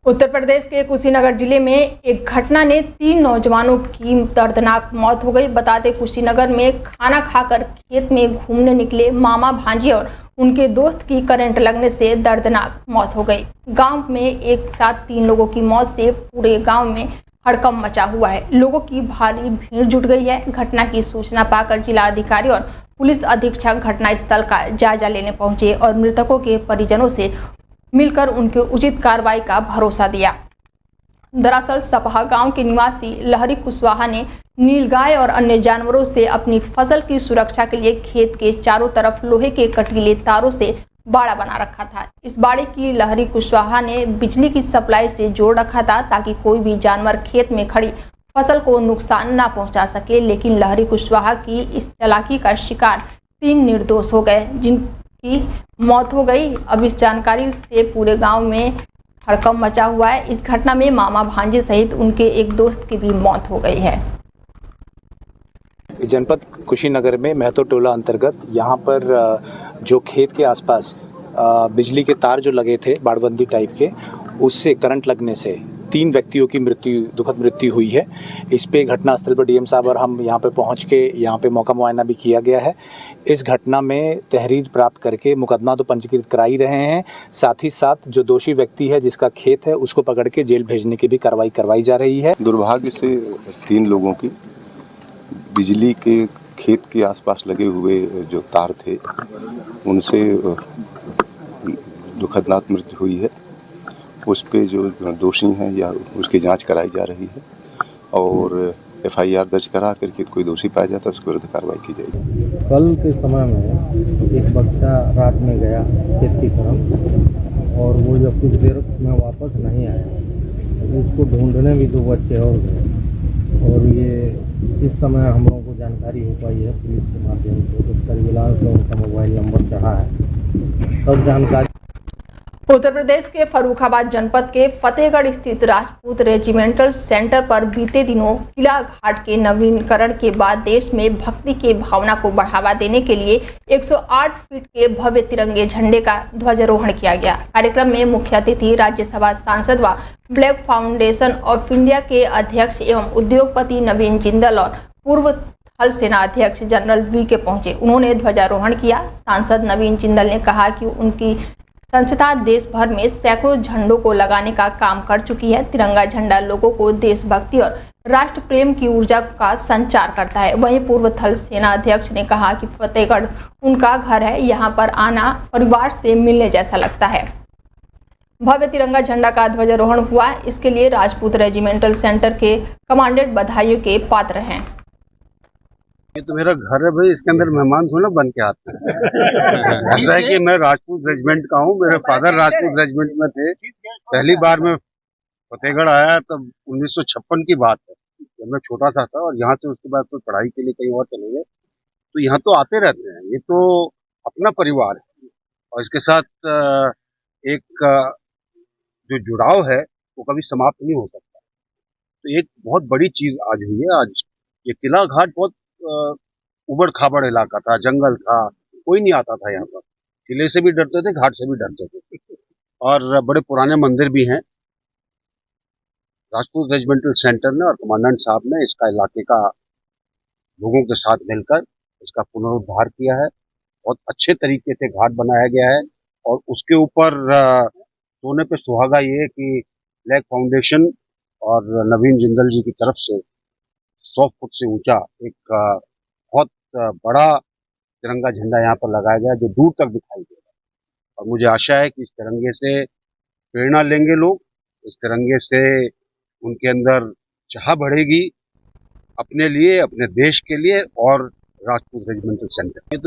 उत्तर प्रदेश के कुशीनगर जिले में एक घटना ने 3 नौजवानों की दर्दनाक मौत हो गई। बताते कुशीनगर में खाना खाकर खेत में घूमने निकले मामा भांजे और उनके दोस्त की करंट लगने से दर्दनाक मौत हो गई। गांव में एक साथ 3 लोगों की मौत से पूरे गांव में हड़कंप मचा हुआ है। लोगों की भारी भीड़ जुट गई है। घटना की सूचना पाकर जिला अधिकारी और पुलिस अधीक्षक घटनास्थल का जायजा लेने पहुंचे और मृतकों के परिजनों से मिलकर उनके उचित कार्रवाई का भरोसा दिया। दरअसल सपहा गांव के निवासी लहरी कुशवाहा ने नीलगाय और अन्य जानवरों से अपनी फसल की सुरक्षा के लिए खेत के चारों तरफ लोहे के कटीले तारों से बाड़ा बना रखा था। इस बाड़े की लहरी कुशवाहा ने बिजली की सप्लाई से जोड़ रखा था ताकि कोई भी जानवर खेत में खड़ी फसल को नुकसान न पहुंचा सके। लेकिन लहरी कुशवाहा की इस चालाकी का शिकार 3 निर्दोष हो गए, जिनकी मौत हो गई। अब इस जानकारी से पूरे गांव में हड़कंप मचा हुआ है। इस घटना में मामा भांजे सहित उनके एक दोस्त की भी मौत हो गई है। जनपद कुशीनगर में महतो टोला अंतर्गत यहाँ पर जो खेत के आसपास बिजली के तार जो लगे थे बाड़बंदी टाइप के, उससे करंट लगने से 3 व्यक्तियों की दुखद मृत्यु हुई है। इस पे घटनास्थल पर डीएम साहब और हम यहाँ पे पहुँच के यहाँ पे मौका मुआयना भी किया गया है। इस घटना में तहरीर प्राप्त करके मुकदमा तो पंजीकृत करा ही रहे हैं, साथ ही साथ जो दोषी व्यक्ति है जिसका खेत है उसको पकड़ के जेल भेजने की भी कार्रवाई करवाई जा रही है। दुर्भाग्य से 3 लोगों की बिजली के खेत के आसपास लगे हुए जो तार थे उनसे दुखदनाक मृत्यु हुई है। उस पे जो दोषी हैं या उसकी जांच कराई जा रही है और एफआईआर दर्ज करा करके कोई दोषी पाया जाता है उसके विरुद्ध कार्रवाई की जाएगी। कल के समय में एक बच्चा रात में गया खेत की तरफ और वो जब कुछ देर में वापस नहीं आया, उसको ढूंढने भी 2 बच्चे और गए और ये इस समय हम लोगों को जानकारी हो पाई है पुलिस के माध्यम से। कुछ सर्विलांस में उनका मोबाइल नंबर चढ़ा है, सब जानकारी। उत्तर प्रदेश के फर्रुखाबाद जनपद के फतेहगढ़ स्थित राजपूत रेजिमेंटल सेंटर पर बीते दिनों किला घाट के नवीनीकरण के बाद देश में भक्ति के भावना को बढ़ावा देने के लिए 108 फीट के भव्य तिरंगे झंडे का ध्वजारोहण किया गया। कार्यक्रम में मुख्य अतिथि राज्यसभा सांसद व ब्लैक फाउंडेशन ऑफ इंडिया के अध्यक्ष एवं उद्योगपति नवीन जिंदल और पूर्व थल सेना अध्यक्ष जनरल वी के पहुंचे। उन्होंने ध्वजारोहण किया। सांसद नवीन जिंदल ने कहा कि उनकी संस्था देश भर में सैकड़ों झंडों को लगाने का काम कर चुकी है। तिरंगा झंडा लोगों को देशभक्ति और राष्ट्र प्रेम की ऊर्जा का संचार करता है। वहीं पूर्व थल सेना अध्यक्ष ने कहा कि फतेहगढ़ उनका घर है, यहाँ पर आना परिवार से मिलने जैसा लगता है। भव्य तिरंगा झंडा का ध्वजारोहण हुआ, इसके लिए राजपूत रेजिमेंटल सेंटर के कमांडेंट बधाइयों के पात्र हैं। ये तो मेरा घर है भाई, इसके अंदर मेहमान थोड़ा बन के आते हैं। ऐसा है कि मैं राजपूत रेजिमेंट का हूँ, मेरे फादर राजपूत रेजिमेंट में थे। पहली बार मैं फतेहगढ़ आया तब 1956 की बात है, जब मैं छोटा सा था और यहाँ से उसके बाद तो पढ़ाई के लिए कहीं और चले गए। तो यहाँ तो आते रहते हैं, ये तो अपना परिवार है और इसके साथ एक जो जुड़ाव है वो कभी समाप्त नहीं हो सकता। तो एक बहुत बड़ी चीज आज हुई है। आज ये किला घाट बहुत उबड़ खाबड़ इलाका था, जंगल था, कोई नहीं आता था यहाँ पर। किले से भी डरते थे, घाट से भी डरते थे और बड़े पुराने मंदिर भी हैं। राजपूत रेजिमेंटल सेंटर ने और कमांडेंट साहब ने इसका इलाके का लोगों के साथ मिलकर इसका पुनरुद्धार किया है। बहुत अच्छे तरीके से घाट बनाया गया है और उसके ऊपर सोने पे सुहागा ये है कि ब्लैक फाउंडेशन और नवीन जिंदल जी की तरफ से 100 फुट से ऊंचा एक बहुत बड़ा तिरंगा झंडा यहाँ पर लगाया गया जो दूर तक दिखाई देगा। और मुझे आशा है कि इस तिरंगे से प्रेरणा लेंगे लोग, इस तिरंगे से उनके अंदर चाह बढ़ेगी अपने लिए, अपने देश के लिए और राजपूत रेजिमेंटल सेंटर।